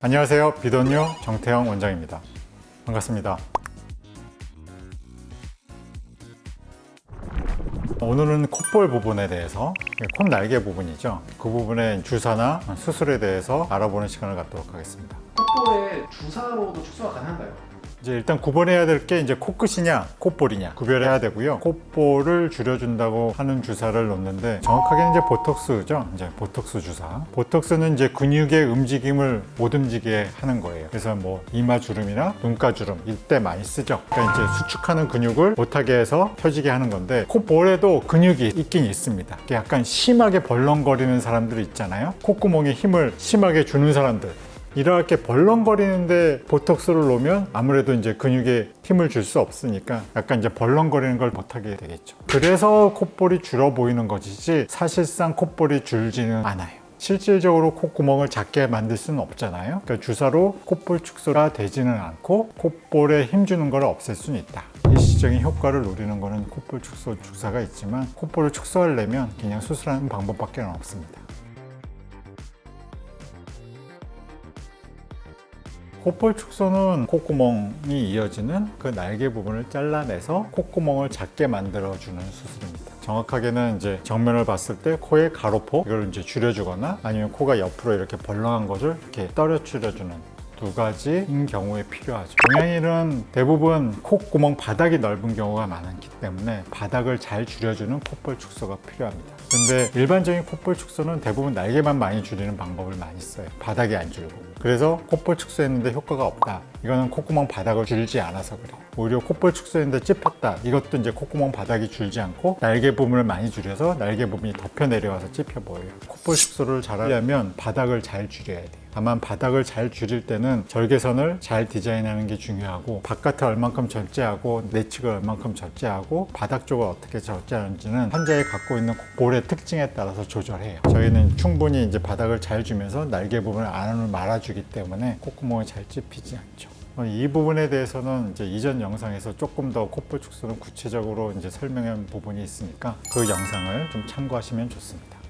안녕하세요. 비돈요 정태영 원장입니다. 반갑습니다. 오늘은 콧볼 부분에 대해서, 콧날개 부분이죠. 그 부분의 주사나 수술에 대해서 알아보는 시간을 갖도록 하겠습니다. 콧볼에 주사로도 축소가 가능한가요? 이제 일단 구분해야 될 게 이제 코끝이냐 콧볼이냐 구별해야 되고요. 콧볼을 줄여준다고 하는 주사를 놓는데 정확하게는 이제 보톡스죠. 이제 보톡스 주사. 보톡스는 이제 근육의 움직임을 못 움직이게 하는 거예요. 그래서 뭐 이마 주름이나 눈가 주름 이때 많이 쓰죠. 그러니까 이제 수축하는 근육을 못하게 해서 펴지게 하는 건데, 콧볼에도 근육이 있긴 있습니다. 약간 심하게 벌렁거리는 사람들 있잖아요. 콧구멍에 힘을 심하게 주는 사람들. 이렇게 벌렁거리는데 보톡스를 놓으면 아무래도 이제 근육에 힘을 줄 수 없으니까 약간 이제 벌렁거리는 걸 못하게 되겠죠. 그래서 콧볼이 줄어 보이는 것이지 사실상 콧볼이 줄지는 않아요. 실질적으로 콧구멍을 작게 만들 수는 없잖아요. 그러니까 주사로 콧볼 축소가 되지는 않고 콧볼에 힘 주는 걸 없앨 수는 있다. 일시적인 효과를 노리는 거는 콧볼 축소 주사가 있지만, 콧볼을 축소하려면 그냥 수술하는 방법밖에 없습니다. 콧볼 축소는 콧구멍이 이어지는 그 날개 부분을 잘라내서 콧구멍을 작게 만들어주는 수술입니다. 정확하게는 이제 정면을 봤을 때 코의 가로포, 이걸 이제 줄여주거나 아니면 코가 옆으로 이렇게 벌렁한 것을 이렇게 떨어뜨려주는 두 가지인 경우에 필요하죠. 동양인은 대부분 콧구멍 바닥이 넓은 경우가 많기 때문에 바닥을 잘 줄여주는 콧볼 축소가 필요합니다. 근데 일반적인 콧볼 축소는 대부분 날개만 많이 줄이는 방법을 많이 써요. 바닥이 안 줄고. 그래서 콧볼 축소했는데 효과가 없다. 이거는 콧구멍 바닥을 줄이지 않아서 그래요. 오히려 콧볼 축소했는데 찝혔다. 이것도 이제 콧구멍 바닥이 줄지 않고 날개 부분을 많이 줄여서 날개 부분이 덮여 내려와서 찝혀 보여요. 콧볼 축소를 잘하려면 바닥을 잘 줄여야 돼요. 다만 바닥을 잘 줄일 때는 절개선을 잘 디자인하는 게 중요하고, 바깥을 얼만큼 절제하고 내측을 얼만큼 절제하고 바닥 쪽을 어떻게 절제하는지는 환자의 갖고 있는 볼의 특징에 따라서 조절해요. 저희는 충분히 이제 바닥을 잘 주면서 날개 부분을 안으로 말아주기 때문에 콧구멍이 잘 찝히지 않죠. 이 부분에 대해서는 이제 이전 영상에서 조금 더 콧볼 축소는 구체적으로 이제 설명한 부분이 있으니까 그 영상을 좀 참고하시면 좋습니다.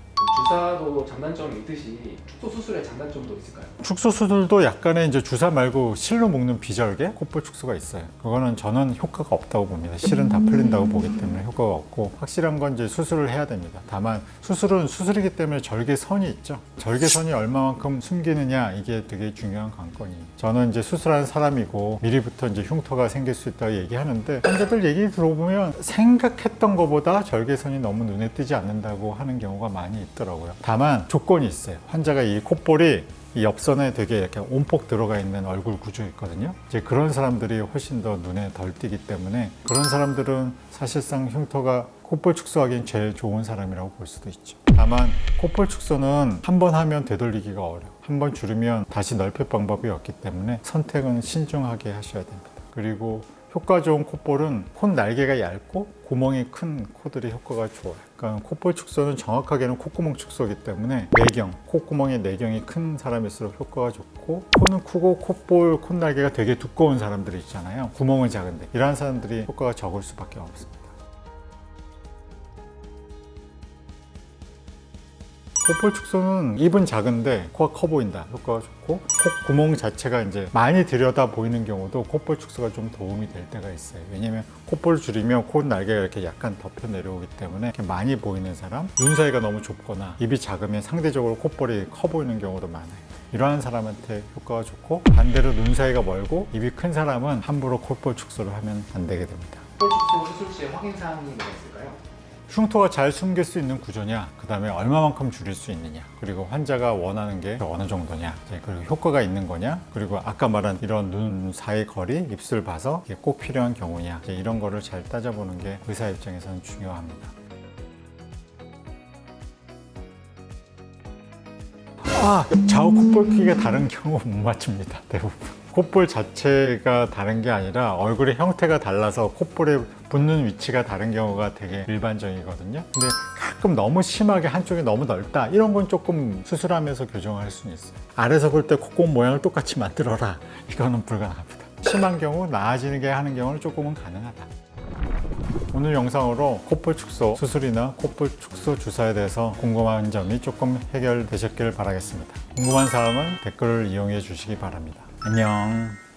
주사도 장단점이 있듯이 축소 수술의 장단점도 있을까요? 축소 수술도 약간의 이제 주사 말고 실로 묶는 비절개 콧볼 축소가 있어요. 그거는 저는 효과가 없다고 봅니다. 실은 다 풀린다고 보기 때문에 효과가 없고, 확실한 건 이제 수술을 해야 됩니다. 다만 수술은 수술이기 때문에 절개선이 있죠. 절개선이 얼마만큼 숨기느냐, 이게 되게 중요한 관건이에요. 저는 이제 수술하는 사람이고 미리부터 이제 흉터가 생길 수 있다고 얘기하는데, 환자들 얘기 들어보면 생각했던 것보다 절개선이 너무 눈에 띄지 않는다고 하는 경우가 많이 있더라고요. 다만 조건이 있어요. 환자가 이 콧볼이 이 옆선에 되게 이렇게 온폭 들어가 있는 얼굴 구조 있거든요. 이제 그런 사람들이 훨씬 더 눈에 덜 띄기 때문에 그런 사람들은 사실상 흉터가 콧볼 축소하기엔 제일 좋은 사람이라고 볼 수도 있죠. 다만 콧볼 축소는 한 번 하면 되돌리기가 어려워요. 한 번 줄이면 다시 넓힐 방법이 없기 때문에 선택은 신중하게 하셔야 됩니다. 그리고 효과 좋은 콧볼은 콧 날개가 얇고 구멍이 큰 코들이 효과가 좋아요. 그러니까 콧볼 축소는 정확하게는 콧구멍 축소이기 때문에 내경, 콧구멍의 내경이 큰 사람일수록 효과가 좋고, 코는 크고 콧볼, 콧날개가 되게 두꺼운 사람들이 있잖아요. 구멍은 작은데 이런 사람들이 효과가 적을 수밖에 없습니다. 콧볼 축소는 입은 작은데 코가 커 보인다. 효과가 좋고, 콧구멍 자체가 이제 많이 들여다 보이는 경우도 콧볼 축소가 좀 도움이 될 때가 있어요. 왜냐면 콧볼을 줄이면 콧 날개가 이렇게 약간 덮여 내려오기 때문에 이렇게 많이 보이는 사람, 눈 사이가 너무 좁거나 입이 작으면 상대적으로 콧볼이 커 보이는 경우도 많아요. 이러한 사람한테 효과가 좋고, 반대로 눈 사이가 멀고 입이 큰 사람은 함부로 콧볼 축소를 하면 안 되게 됩니다. 콧볼 축소 수술 시에 확인사항이 뭐가 있을까요? 흉터가 잘 숨길 수 있는 구조냐, 그 다음에 얼마만큼 줄일 수 있느냐, 그리고 환자가 원하는 게 어느 정도냐, 그리고 효과가 있는 거냐, 그리고 아까 말한 이런 눈 사이 거리, 입술 봐서 이게 꼭 필요한 경우냐, 이런 거를 잘 따져보는 게 의사 입장에서는 중요합니다. 좌우 콧볼 크기가 다른 경우 못 맞춥니다. 대부분. 콧볼 자체가 다른 게 아니라 얼굴의 형태가 달라서 콧볼에 붙는 위치가 다른 경우가 되게 일반적이거든요. 근데 가끔 너무 심하게 한쪽이 너무 넓다, 이런 건 조금 수술하면서 교정할 수는 있어요. 아래서 볼 때 콧구멍 모양을 똑같이 만들어라, 이거는 불가능합니다. 심한 경우 나아지게 하는 경우는 조금은 가능하다. 오늘 영상으로 콧볼 축소 수술이나 콧볼 축소 주사에 대해서 궁금한 점이 조금 해결되셨길 바라겠습니다. 궁금한 사항은 댓글을 이용해 주시기 바랍니다. 안녕.